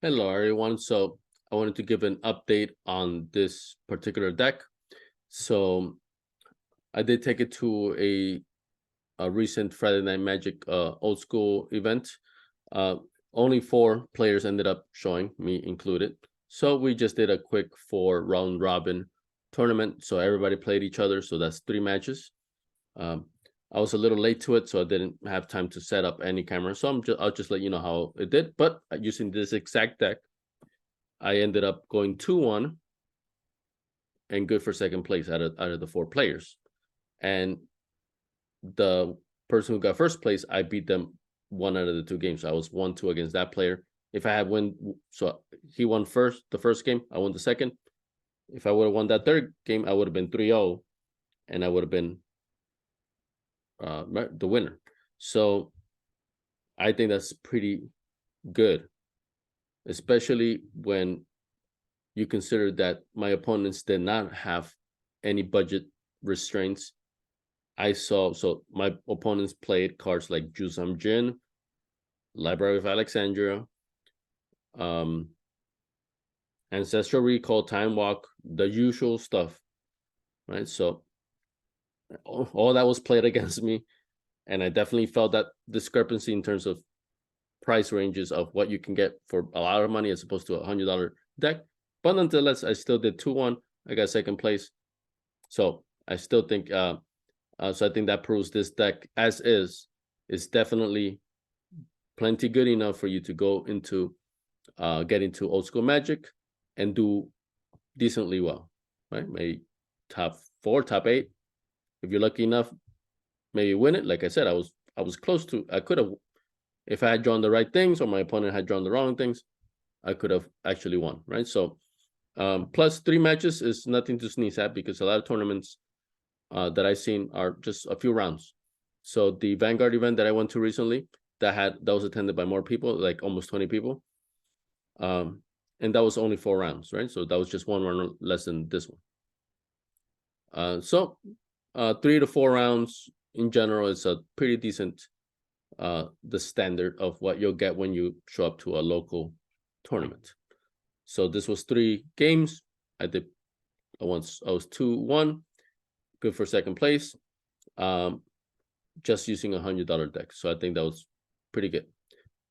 Hello, everyone. So I wanted to give an update on this particular deck. So I did take it to a recent Friday Night Magic old school event. Uh, Only four players ended up showing, me included. So we just did a quick 4 round robin tournament. So everybody played each other. So that's 3 matches. Um, I was a little late to it, so I didn't have time to set up any camera. So I'll just let you know how it did. But using this exact deck, I ended up going 2-1 and good for second place out of the 4 players. And the person who got first place, I beat them 1 out of the 2 games. So I was 1-2 against that player. If I had so he won the first game, I won the second. If I would have won that third game, I would have been 3-0, and I would have been the winner. So I think that's pretty good, especially when you consider that my opponents did not have any budget restraints. So my opponents played cards like Jusam Jin, Library of Alexandria, um, Ancestral Recall, Time Walk, the usual stuff, right? So all that was played against me, and I definitely felt that discrepancy in terms of price ranges of what you can get for a lot of money as opposed to $100 deck. But nonetheless, I still did 2-1. I got second place. So I still think so I think that proves this deck as is definitely plenty good enough for you to go into get into old school magic and do decently well, right? Maybe top 4, top 8. If you're lucky enough, maybe win it. Like I said, I was close to. I could have, if I had drawn the right things or my opponent had drawn the wrong things, I could have actually won, right? So plus 3 matches is nothing to sneeze at because a lot of tournaments that I've seen are just a few rounds. So the Vanguard event that I went to recently, that was attended by more people, like almost 20 people. And that was only 4 rounds, right? So that was just 1 round less than this one. So 3 to 4 rounds in general is a pretty decent the standard of what you'll get when you show up to a local tournament. So this was 3 games. I did once I was 2-1, good for second place. Just using $100 deck. So I think that was pretty good.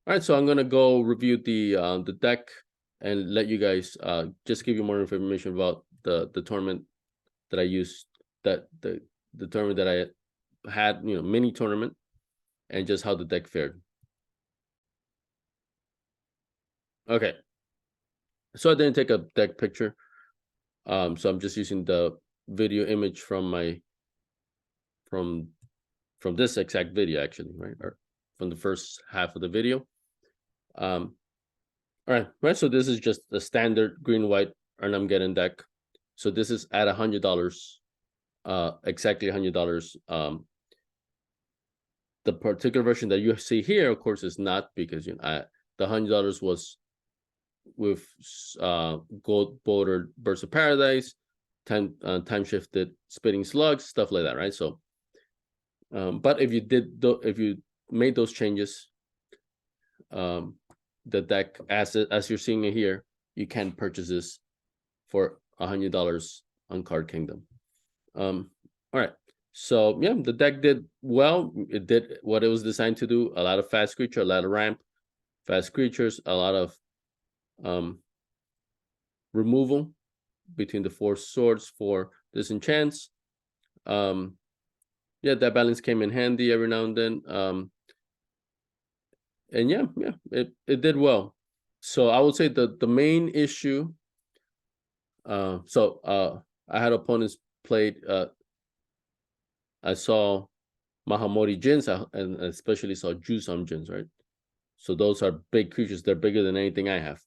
All right, so I'm gonna go review the deck and let you guys just give you more information about the tournament that I used, that the tournament that I had, mini tournament, and just how the deck fared. Okay, so I didn't take a deck picture, so I'm just using the video image from my from this exact video actually, right, or from the first half of the video. All right. So this is just the standard green white Erhnamgeddon deck. So this is at $100, exactly $100. The particular version that you see here, of course, is not, because the $100 was with gold bordered Birds of Paradise, time shifted Spitting Slugs, stuff like that, right? So, but if you made those changes, the deck as you're seeing it here, you can purchase this for $100 on Card Kingdom. All right. So yeah, the deck did well. It did what it was designed to do. A lot of fast creature, a lot of ramp, fast creatures, a lot of removal between the 4 swords for disenchants. Yeah, that balance came in handy every now and then. And yeah, it did well. So I would say the main issue. I had opponents played. I saw Mahamori Jins and especially saw Jusam Jins, right? So those are big creatures. They're bigger than anything I have.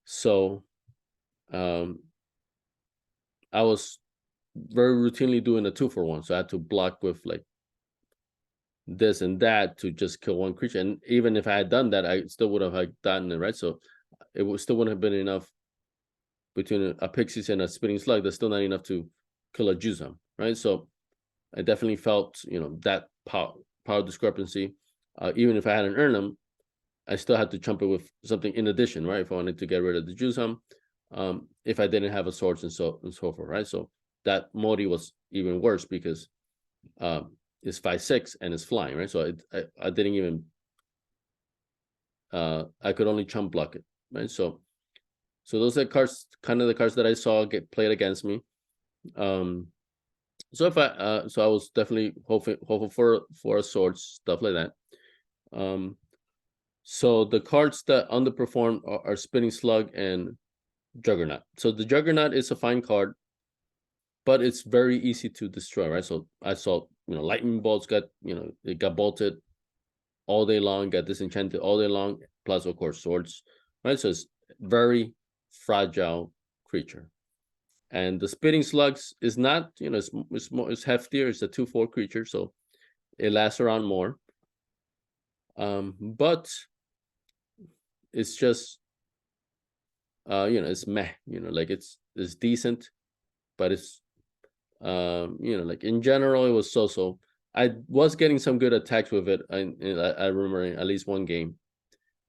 So I was very routinely doing a 2-for-1. So I had to block with like this and that to just kill one creature. And even if I had done that, I still would have done it, right? So still wouldn't have been enough between a Pixies and a Spitting Slug. That's still not enough to kill a Jusam, right? So I definitely felt, that power discrepancy. Even if I had an Erhnam, I still had to chump it with something in addition, right? If I wanted to get rid of the Jusam, if I didn't have a swords and so forth, right? So that Modi was even worse because it's 5/6 and it's flying, right? So I didn't even I could only chump block it, right? So those are cards, kind of the cards that I saw get played against me. So if I so I was definitely hopeful for a sword, stuff like that. So the cards that underperform are Spinning Slug and Juggernaut. So the Juggernaut is a fine card, but it's very easy to destroy, right? So I saw, lightning bolts it got bolted all day long, got disenchanted all day long, plus of course swords, right? So it's very fragile creature. And the Spitting Slugs is not, it's heftier. It's a 2/4 creature, so it lasts around more. But it's just, it's meh. Like it's decent, but it's, like in general, it was so. I was getting some good attacks with it. I remember in at least one game,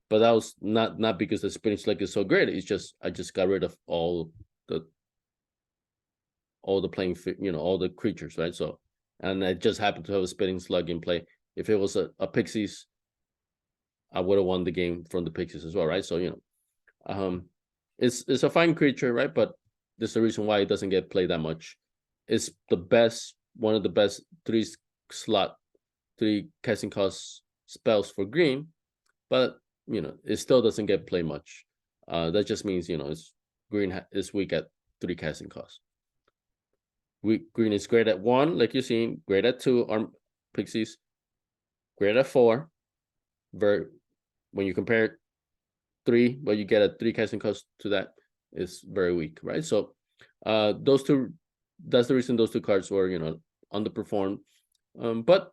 but that was not because the Spinning Slug is so great. It's just I just got rid of all the playing, all the creatures, right? So, and I just happened to have a Spinning Slug in play. If it was a Pixies, I would have won the game from the Pixies as well, right? So, it's a fine creature, right? But there's the reason why it doesn't get played that much. It's one of the best 3 casting cost spells for green, but it still doesn't get played much. That just means it's green is weak at 3 casting costs. Green is great at 1, like you're seeing, great at 2 arm Pixies, great at 4. When you compare 3, what you get at 3 casting cost to that is very weak, right? So those two, that's the reason those 2 cards were underperformed. But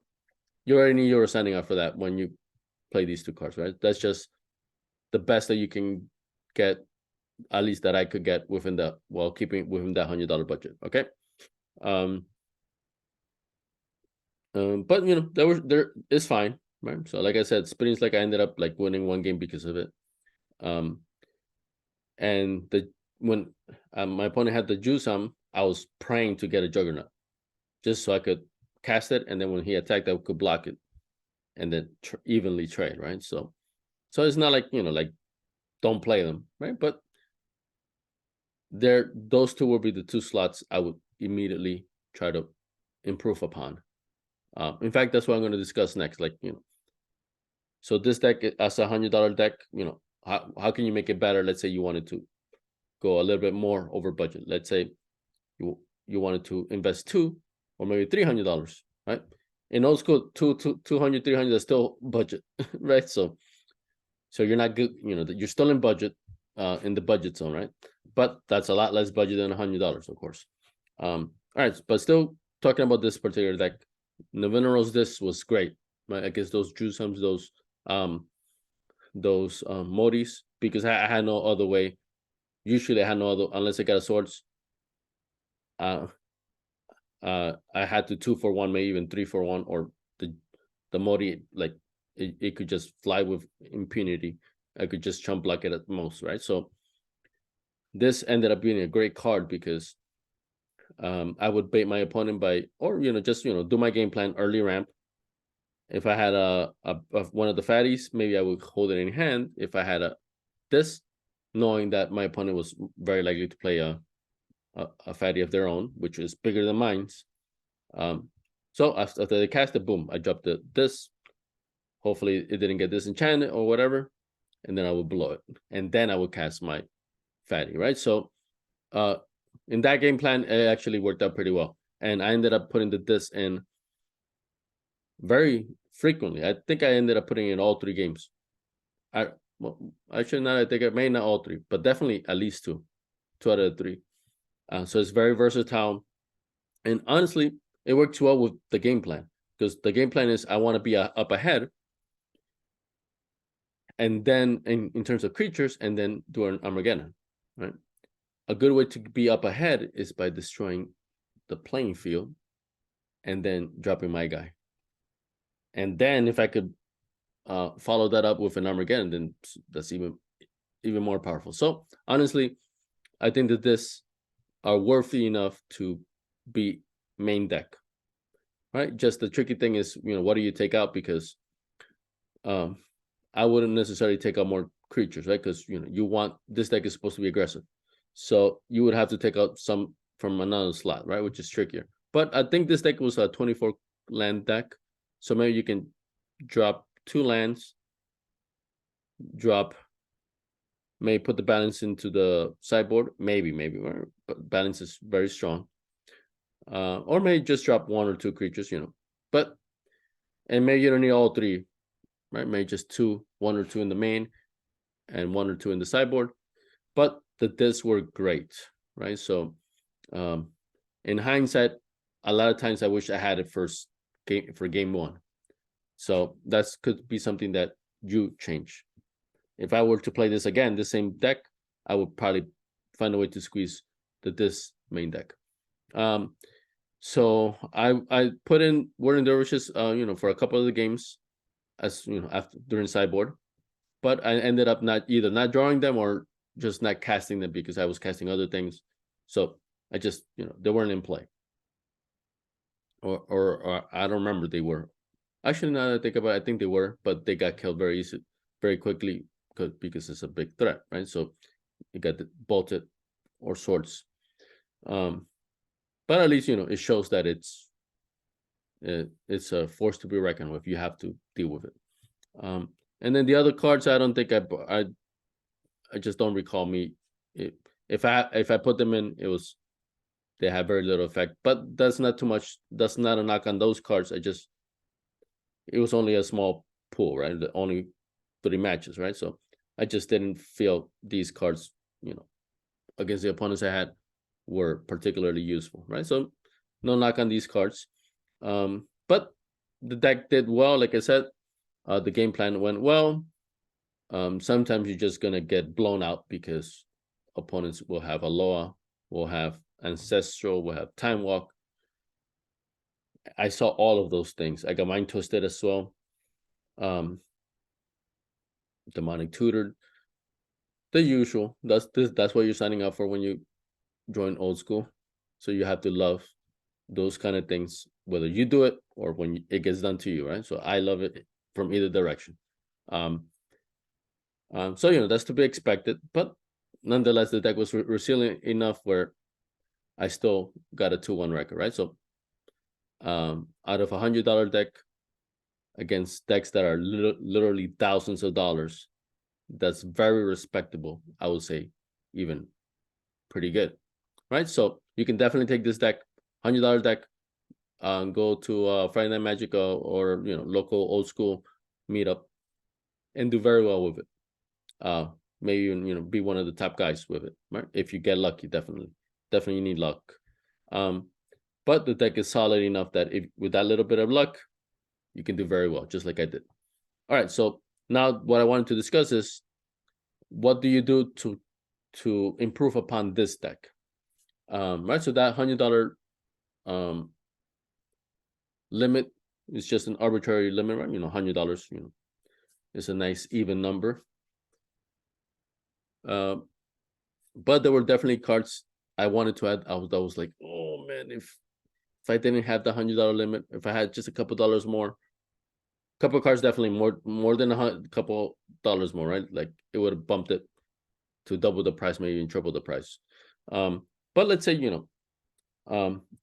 you already knew you were signing up for that when you play these 2 cards, right? That's just the best that you can get, at least that I could get within keeping within that $100 budget. Okay. But there is fine, right? So like I said, Spinning Slug, I ended up like winning 1 game because of it. And when my opponent had the Jusam, I was praying to get a Juggernaut, just so I could cast it, and then when he attacked, I could block it, and then evenly trade, right? So it's not like like don't play them, right? But those 2 will be the 2 slots I would immediately try to improve upon. In fact, that's what I'm going to discuss next. Like so this deck as a $100 deck, how can you make it better? Let's say you wanted to go a little bit more over budget. Let's say you wanted to invest $200 or maybe $300, right? In old school, 200, 300 is still budget, right? So you're not good, you're still in budget, in the budget zone, right? But that's a lot less budget than $100, of course. All right, but still talking about this particular deck, Navinero's this was great, right? I guess those Jusams, those Modis, because I had no other way. Usually I had no other, unless I got a swords. I had to 2-for-1, maybe even 3-for-1, or the Modi, like it could just fly with impunity. I could just chump block it at most, right? So this ended up being a great card because I would bait my opponent by, or just do my game plan early ramp. If I had one of the fatties, maybe I would hold it in hand. If I had this, knowing that my opponent was very likely to play a fatty of their own, which is bigger than mine's. So after they cast it, boom, I dropped this. Hopefully it didn't get disenchanted or whatever, and then I would blow it, and then I would cast my fatty, right? So in that game plan, it actually worked out pretty well, and I ended up putting this in very frequently. I think I ended up putting in all 3 games. Actually not. I think I may not all 3, but definitely at least 2 out of the 3. So it's very versatile, and honestly, it works well with the game plan, because the game plan is I want to be up ahead, and then in terms of creatures, and then do an Armageddon, right? A good way to be up ahead is by destroying the playing field, and then dropping my guy. And then if I could follow that up with an Armageddon, then that's even more powerful. So honestly, I think that this are worthy enough to be main deck, right? Just the tricky thing is, what do you take out? Because I wouldn't necessarily take out more creatures, right? Because you want, this deck is supposed to be aggressive, so you would have to take out some from another slot, right? Which is trickier. But I think this deck was a 24 land deck, so maybe you can drop 2 lands, may put the balance into the sideboard, maybe, but balance is very strong. Or may just drop 1 or 2 creatures, but, and maybe you don't need all 3, right? Maybe just 1 or 2 in the main, and 1 or 2 in the sideboard. But the discs were great, right? So, in hindsight, a lot of times I wish I had it first game for game 1. So that's could be something that you change. If I were to play this again, the same deck, I would probably find a way to squeeze this main deck. So I put in Whirling Dervishes, for a couple of the games, as after during sideboard, but I ended up not drawing them or just not casting them because I was casting other things. So I just they weren't in play, or I don't remember they were. Actually, now that I think about it, I think they were, but they got killed very quickly because it's a big threat, right? So you got the bolted or swords. But at least it shows that it's a force to be reckoned with. You have to deal with it. And then the other cards, I don't think I just don't recall me. If I put them in, they have very little effect. But that's not too much. That's not a knock on those cards. It was only a small pool, right? Only 3 matches, right? So I just didn't feel these cards, against the opponents I had, were particularly useful, right? So no knock on these cards. But the deck did well. Like I said, the game plan went well. Sometimes you're just gonna get blown out because opponents will have Aloha, will have Ancestral, will have Time Walk. I saw all of those things. I got Mind Twisted as well. Demonic Tutored. The usual. That's what you're signing up for when you join Old School. So you have to love those kind of things, whether you do it or when it gets done to you, right? So I love it from either direction. So that's to be expected, but nonetheless, the deck was resilient enough where I still got a 2-1 record, right? So out of $100 deck against decks that are literally thousands of dollars, that's very respectable. I would say even pretty good, right? So you can definitely take this deck, $100 deck, go to Friday Night Magic or local Old School meetup and do very well with it. Maybe even be one of the top guys with it, right? If you get lucky, definitely need luck. But the deck is solid enough that if with that little bit of luck, you can do very well, just like I did. All right, so now what I wanted to discuss is what do you do to improve upon this deck? Right, so that $100 limit is just an arbitrary limit, right? $100, it's a nice even number. But there were definitely cards I wanted to add. I was like, oh man, if I didn't have the $100 limit, if I had just a couple dollars more, couple of cards definitely more than a couple dollars more, right? Like it would have bumped it to double the price, maybe even triple the price. But let's say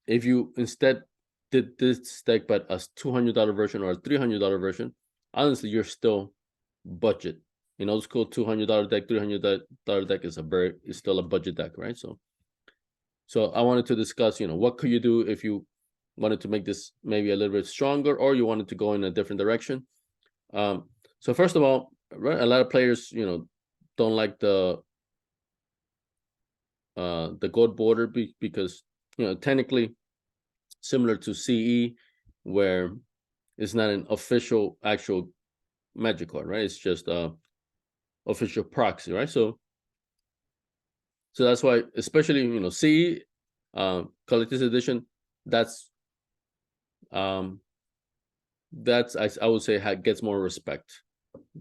if you instead did this deck but a $200 version or a $300 version, honestly, you're still budget. Old school $200 deck, $300 deck is still a budget deck, right? So I wanted to discuss, what could you do if you wanted to make this maybe a little bit stronger, or you wanted to go in a different direction. So first of all, right, a lot of players, don't like the gold border because technically similar to CE, where it's not an official actual Magic card, right? It's just official proxy, right? So that's why, especially CE collector's edition, that's I would say gets more respect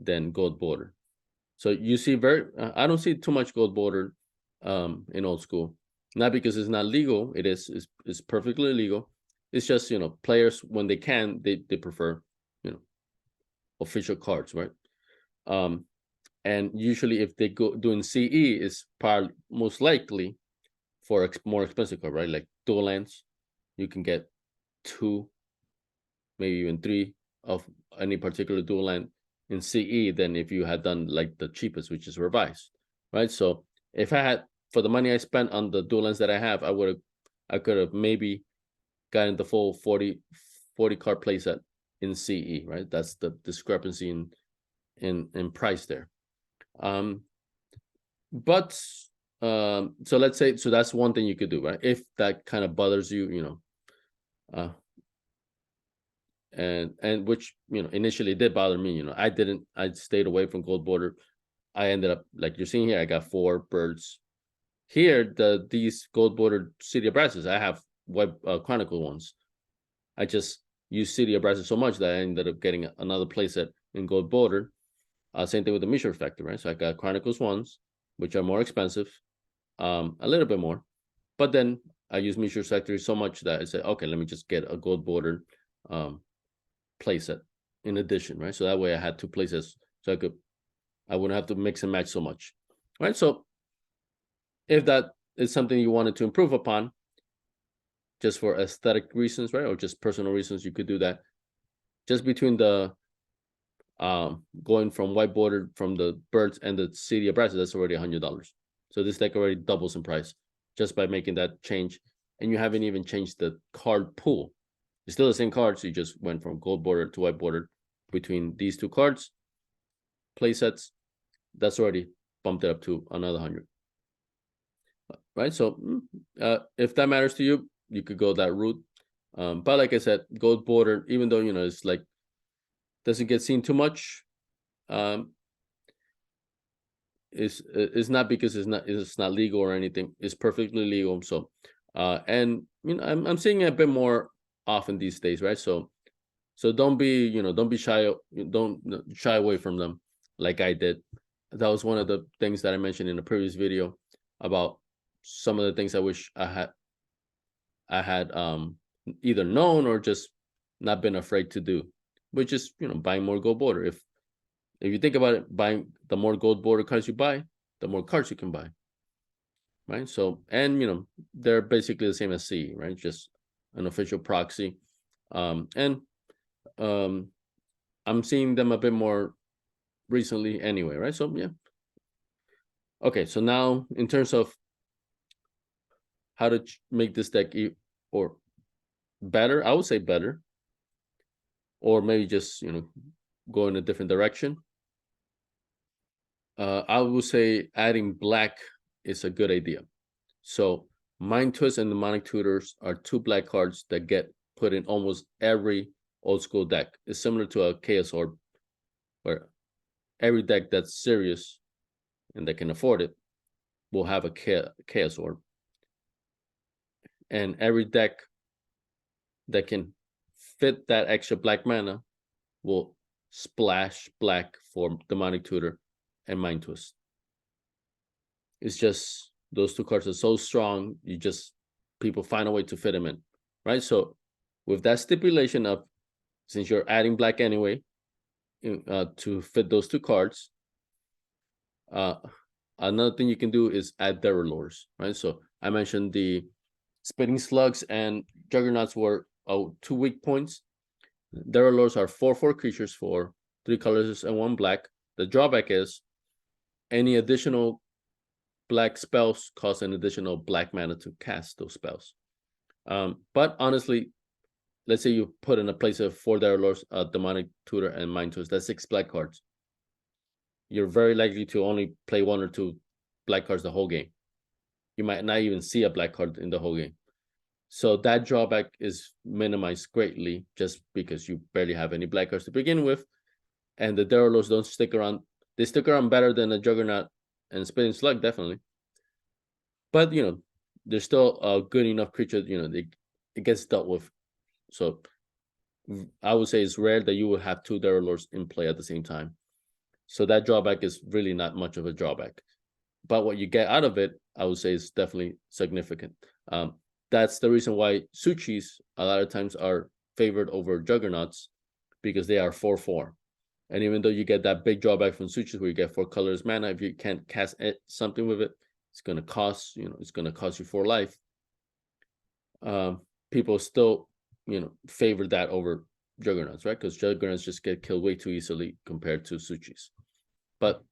than gold border. So you see I don't see too much gold border in old school. Not because it's not legal, it's perfectly legal. It's just, players when they can, they prefer, official cards, right? And usually if they go doing CE, is most likely for more expensive card, right? Like dual lands, you can get 2, maybe even 3 of any particular dual land in CE than if you had done like the cheapest, which is revised, right? So if I had, for the money I spent on the dual lands that I have, I could have maybe gotten the full 40 card playset in CE, right? That's the discrepancy in price there. But so let's say, so that's one thing you could do, right? If that kind of bothers you, and which, initially did bother me, I stayed away from gold border. I ended up, like you're seeing here, I got 4 birds here. These gold bordered City of Brasses, I have white Chronicle ones. I just use City of Brasses so much that I ended up getting another playset in gold border. Same thing with the Mishra Factor, right? So I got Chronicles ones, which are more expensive, a little bit more, but then I use Mishra Factory so much that I said, okay, let me just get a gold border playset in addition, right? So that way I had 2 playsets, so I wouldn't have to mix and match so much, right? So if that is something you wanted to improve upon, just for aesthetic reasons, right, or just personal reasons, you could do that. Just between the going from white border from the birds and the City of Brasses, that's already $100. So this deck already doubles in price just by making that change, and you haven't even changed the card pool. It's still the same cards. You just went from gold border to white border between these 2 cards, play sets. That's already bumped it up to another 100. Right. So if that matters to you, you could go that route. But like I said, gold border, even though it's like doesn't get seen too much, is not because it's not legal or anything. It's perfectly legal. So and I'm seeing it a bit more often these days, right? So don't be shy, don't shy away from them like I did. That was one of the things that I mentioned in the previous video about some of the things I wish I had either known or just not been afraid to do, which is buying more gold border. If you think about it, buying the more gold border cards you buy, the more cards you can buy, right? So, and they're basically the same as C, right? Just an official proxy. And I'm seeing them a bit more recently anyway, right? So yeah. Okay, so now in terms of how to make this deck or better, I would say better, or maybe just go in a different direction. I would say adding black is a good idea. So Mind Twist and Demonic Tutors are 2 black cards that get put in almost every old school deck. It's similar to a Chaos Orb, where every deck that's serious and that can afford it will have a Chaos Orb. And every deck that can fit that extra black mana will splash black for Demonic Tutor and Mind Twist. It's just those 2 cards are so strong, people find a way to fit them in, right? So with that stipulation of, since you're adding black anyway, to fit those 2 cards, another thing you can do is add Derrelors, right? So I mentioned the Spitting Slugs and Juggernauts were 2 weak points. Derrelors are 4/4 creatures for 3 colors and 1 black. The drawback is any additional black spells cost an additional black mana to cast those spells. But honestly, let's say you put in a place of 4 Derrelors, Demonic Tutor, and Mind Twist. That's 6 black cards. You're very likely to only play 1 or 2 black cards the whole game. You might not even see a black card in the whole game. So that drawback is minimized greatly just because you barely have any black cards to begin with. And the Derrelors don't stick around. They stick around better than the Juggernaut and Spitting Slug, definitely. But, they're still a good enough creature, it gets dealt with. So I would say it's rare that you will have 2 Derrelors in play at the same time. So that drawback is really not much of a drawback. But what you get out of it, I would say, is definitely significant. That's the reason why Suchis a lot of times are favored over Juggernauts, because they are 4/4. And even though you get that big drawback from Suchis where you get 4 colors mana, if you can't cast something with it, it's gonna cost, it's gonna cost you 4 life. People still, favor that over Juggernauts, right? Because Juggernauts just get killed way too easily compared to Suchis. But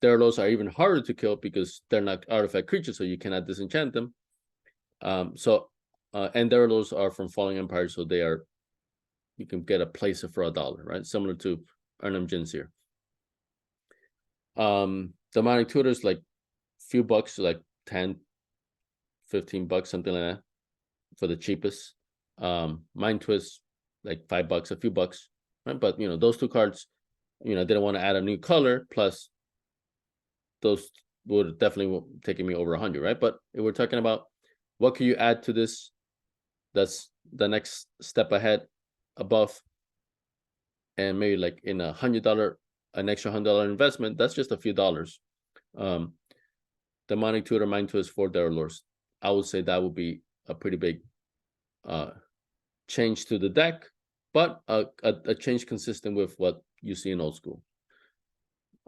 Theralos are even harder to kill because they're not artifact creatures, so you cannot disenchant them. And Theralos are from Falling Empire, so you can get a placer for $1, right? Similar to Erhnamgeddon here. Demonic Tutors, like few bucks, like 10, 15 bucks, something like that, for the cheapest. Mind Twist, like $5, a few bucks, right? But those 2 cards, didn't want to add a new color, plus those would definitely taking me over 100, right? But if we're talking about what can you add to this, that's the next step ahead, above, and maybe like in an extra $100 investment, that's just a few dollars. Demonic Tutor, Mind Twist, 4 Derelors. I would say that would be a pretty big change to the deck, but a change consistent with what you see in Old School.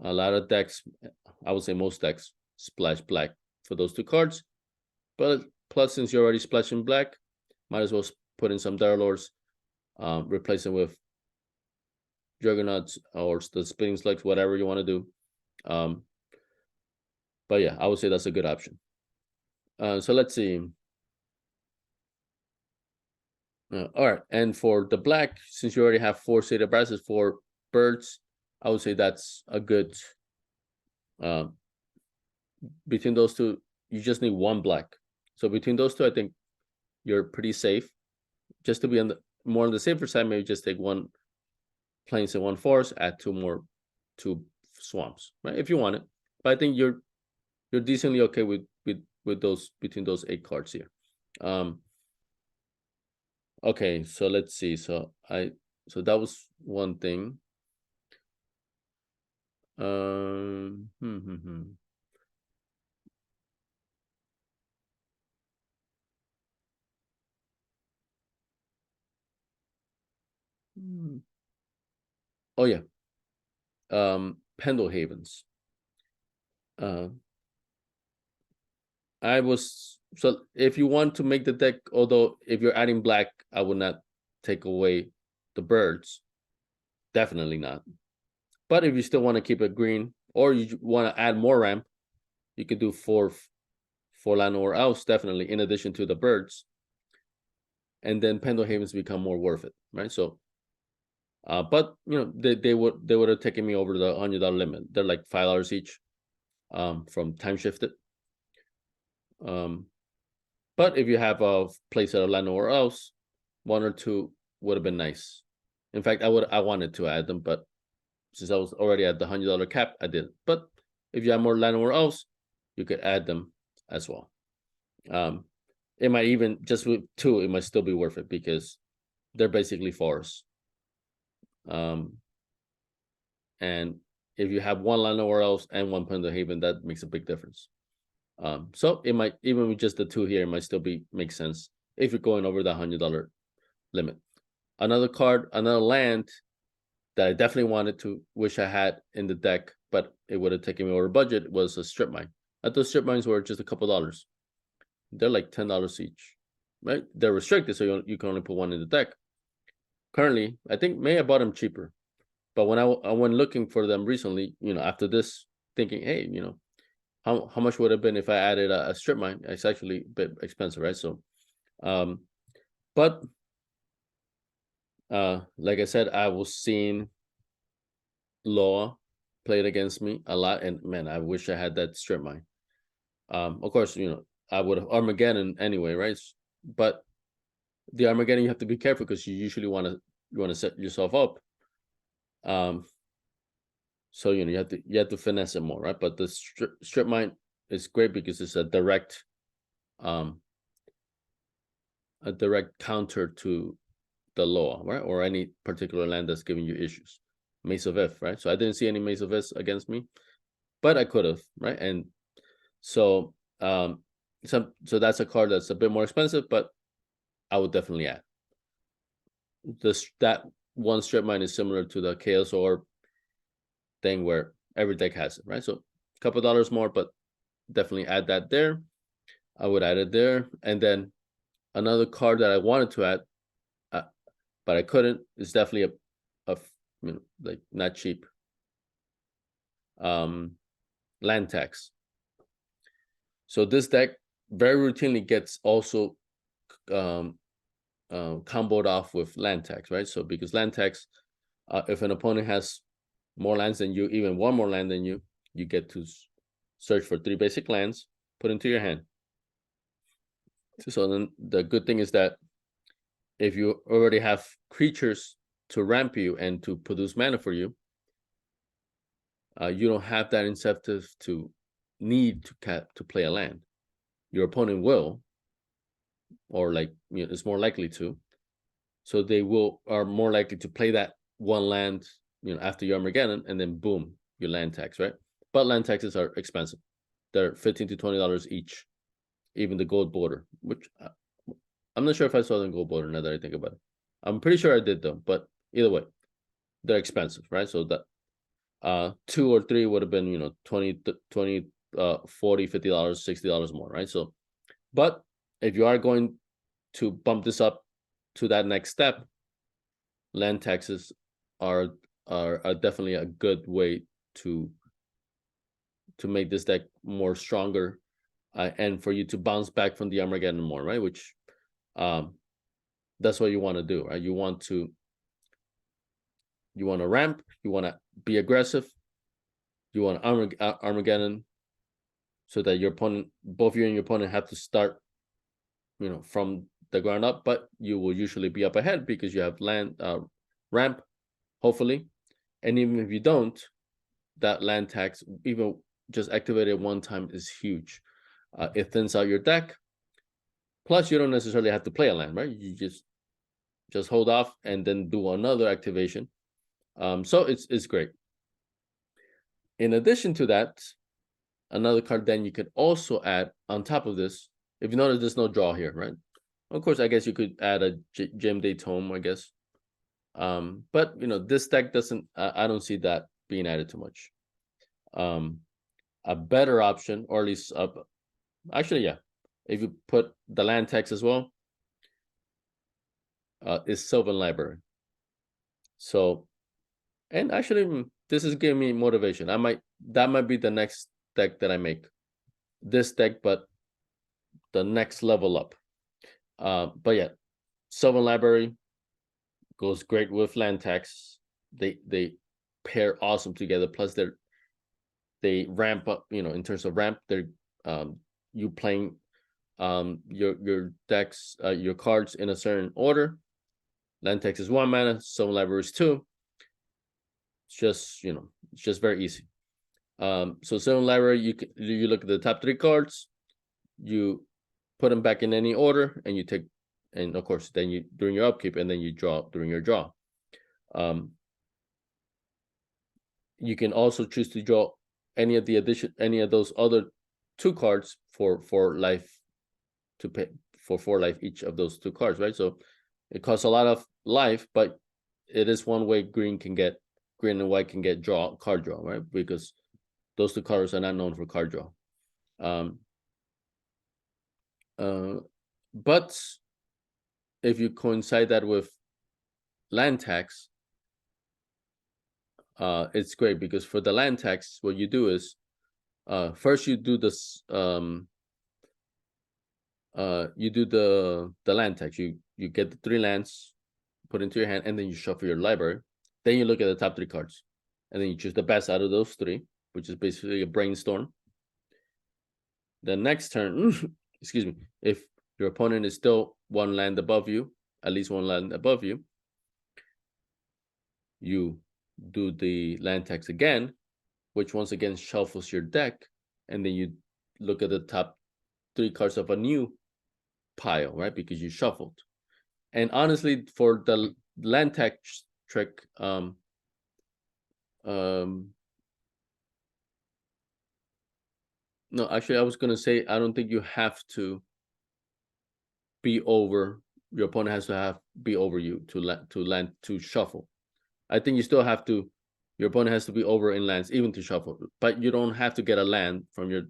A lot of decks, I would say most decks, splash black for those 2 cards. But plus, since you're already splashing black, might as well put in some Derelors, replace them with Juggernauts or the Spinning Slugs, whatever you want to do. But yeah, I would say that's a good option. So let's see. All right, and for the black, since you already have 4 Satyr Brasses, 4 birds, I would say that's a good. Between those 2, you just need 1 black. So between those 2, I think you're pretty safe. Just to be more on the safer side, maybe just take 1 plains and 1 forest, add 2 swamps, right? If you want it. But I think you're decently okay with those, between those 8 cards here. Okay, so let's see. So that was one thing. Oh yeah. Pendle Havens. So if you want to make the deck, although if you're adding black, I would not take away the birds. Definitely not. But if you still want to keep it green, or you want to add more ramp, you could do 4 land or else, definitely, in addition to the birds. And then Pendle Havens become more worth it, right? So but they would have taken me over the $100 limit. They're like $5 each, from Time Shifted. But if you have a place at a land or else, 1 or 2 would have been nice. In fact, I wanted to add them, but since I was already at the $100 cap, I didn't. But if you have more land or else, you could add them as well. It might even, just with 2, it might still be worth it because they're basically forests. And if you have 1 land or else and 1 Pendle Haven, that makes a big difference. So it might, even with just the 2 here, it might still make sense if you're going over the $100 limit. Another land that I definitely wanted to wish I had in the deck, but it would have taken me over budget, was a Strip Mine. I thought Strip Mines were just a couple dollars. They're like $10 each, right? They're restricted, so you can only put 1 in the deck. Currently, I think maybe I bought them cheaper, but when I went looking for them recently, after this, thinking, hey, how much would it have been if I added a Strip Mine? It's actually a bit expensive, right? So, but like I said, I was seeing Law played against me a lot, and man, I wish I had that Strip Mine. Of course, I would have Armageddon anyway, right? But the Armageddon, you have to be careful because you usually want to set yourself up. So you have to finesse it more, right? But the Strip Mine is great because it's a direct counter to the law, right? Or any particular land that's giving you issues. Mace of If, right? So I didn't see any Mace of If against me, but I could have, right? And so so that's a card that's a bit more expensive, but I would definitely add. That one strip mine is similar to the Chaos Orb thing where every deck has it, right? So a couple dollars more, but definitely add that there. I would add it there. And then another card that I wanted to add, but I couldn't, is definitely a like not cheap. Land tax. So this deck very routinely gets also comboed off with land tax, right? So because land tax, if an opponent has more lands than you, even one more land than you, you get to search for 3 basic lands, put into your hand. So then the good thing is that if you already have creatures to ramp you and to produce mana for you, you don't have that incentive to need to play a land. Your opponent will, or like it's more likely to. So they are more likely to play that one land, after your Armageddon, and then boom, your land tax, right? But land taxes are expensive. They're $15 to $20 each, even the gold border, which I'm not sure if I saw the gold border now that I think about it. I'm pretty sure I did though, but either way, they're expensive, right? So that 2 or 3 would have been, $20, $40, $50, $60 more, right? So, but if you are going to bump this up to that next step, land taxes are definitely a good way to make this deck more stronger, and for you to bounce back from the Armageddon more, right? Which that's what you want to do, right? You want to ramp, you want to be aggressive, you want Armageddon, so that your opponent, both you and your opponent, have to start, from the ground up, but you will usually be up ahead because you have land ramp, hopefully. And even if you don't, that land tax, even just activated one time, is huge. It thins out your deck. Plus, you don't necessarily have to play a land, right? You just hold off and then do another activation. So it's great. In addition to that, another card then you could also add on top of this. If you notice, there's no draw here, right? Of course, I guess you could add a Gem Day Tome, I guess. But this deck doesn't. I don't see that being added too much. A better option, or at least actually, yeah, if you put the land tax as well, is Sylvan Library. So, and actually, this is giving me motivation. That might be the next deck that I make. This deck, but the next level up. But yeah, Sylvan Library goes great with land tax. They pair awesome together. Plus, they ramp up. In terms of ramp, they're you playing your decks, your cards in a certain order. Land tax is 1 mana. Sylvan Library is 2. It's just it's just very easy. So Sylvan Library, you look at the top 3 cards, you put them back in any order, and you take, and of course, then you during your upkeep, and then you draw during your draw. You can also choose to draw any of those other 2 cards for life, to pay for 4 life each of those 2 cards, right? So it costs a lot of life, but it is one way green and white can get card draw, right? Because those 2 cards are not known for card draw. But if you coincide that with land tax, it's great, because for the land tax, what you do is, first you do this, you do the land tax. You get the 3 lands, put into your hand, and then you shuffle your library. Then you look at the top 3 cards, and then you choose the best out of those 3, which is basically a brainstorm. The next turn, excuse me, if your opponent is still 1 land above you, at least 1 land above you, you do the land tax again, which once again shuffles your deck, and then you look at the top 3 cards of a new pile, right? Because you shuffled. And honestly, for the land tax trick, No, actually, I was gonna say I don't think you have to be over. Your opponent has to be over you to shuffle. I think you still have to. Your opponent has to be over in lands even to shuffle, but you don't have to get a land from your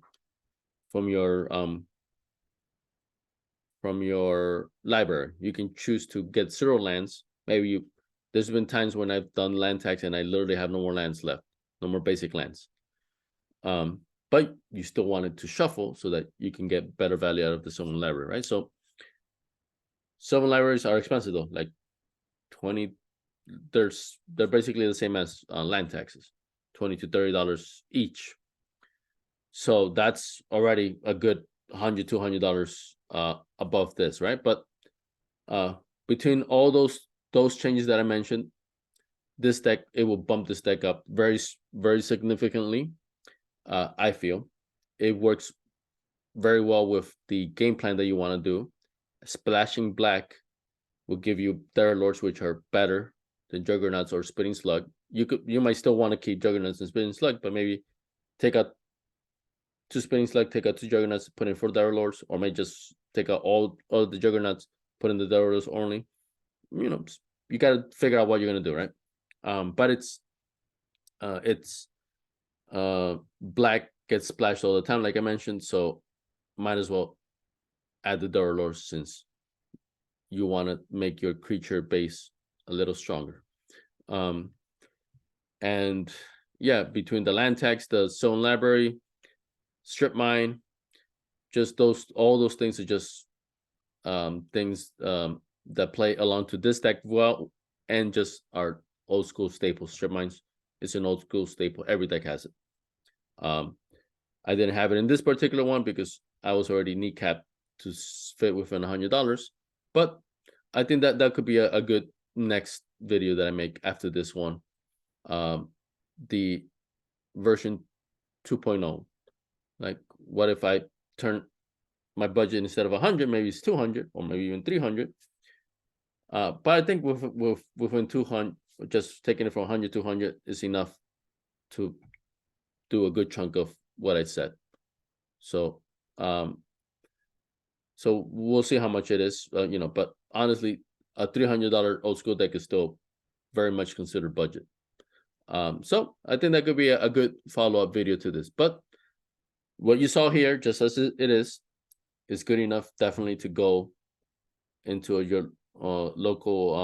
library. You can choose to get 0 lands. Maybe there's been times when I've done land tax and I literally have no more lands left, no more basic lands. But you still want it to shuffle so that you can get better value out of the summon library, right? So summon libraries are expensive though, like 20. They're basically the same as land taxes, $20 to $30 each. So that's already a good $100, $200 above this, right? But between all those changes that I mentioned, this deck, it will bump this deck up very, very significantly. I feel it works very well with the game plan that you want to do. Splashing black will give you Terror Lords, which are better than Juggernauts or Spitting Slug. You might still want to keep Juggernauts and Spitting Slug, but maybe take out 2 Spitting Slug, take out 2 Juggernauts, put in 4 Terror Lords, or may just take out all the Juggernauts, put in the Terror Lords only. You got to figure out what you're gonna do, right? But it's black gets splashed all the time, like I mentioned, so might as well add the Terror Lords since you want to make your creature base a little stronger. And yeah, between the land tax, the zone library, strip mine, just all those things are just things that play along to this deck well, and just our old school staple. Strip mines is an old school staple. Every deck has it. I didn't have it in this particular one because I was already kneecapped to fit within $100. But I think that could be a good next video that I make after this one. The version 2.0. Like, what if I turn my budget instead of 100, maybe it's 200 or maybe even 300. But I think within 200, just taking it from 100 to 100 is enough to do a good chunk of what I said. So, so we'll see how much it is, but honestly, a $300 old school deck is still very much considered budget. So I think that could be a good follow-up video to this. But what you saw here, just as it is good enough, definitely, to go into your local,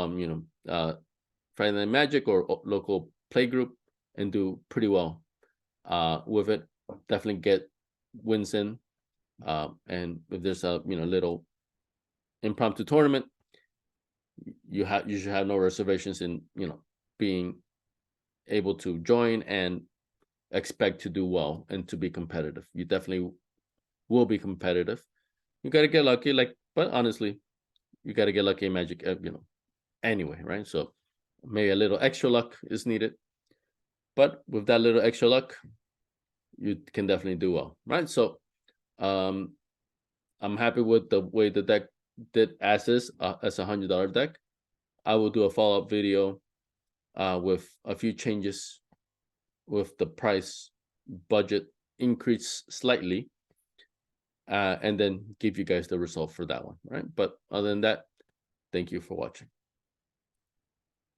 Friday Night Magic or local play group and do pretty well with it. Definitely get wins in. And if there's a little impromptu tournament, you should have no reservations in being able to join and expect to do well and to be competitive. You definitely will be competitive. You got to get lucky, but honestly, you got to get lucky in Magic, anyway, right? So maybe a little extra luck is needed, but with that little extra luck, you can definitely do well, right? So I'm happy with the way the deck did as is, as $100 deck. I will do a follow-up video with a few changes with the price budget increase slightly, and then give you guys the result for that one, right? But other than that, thank you for watching.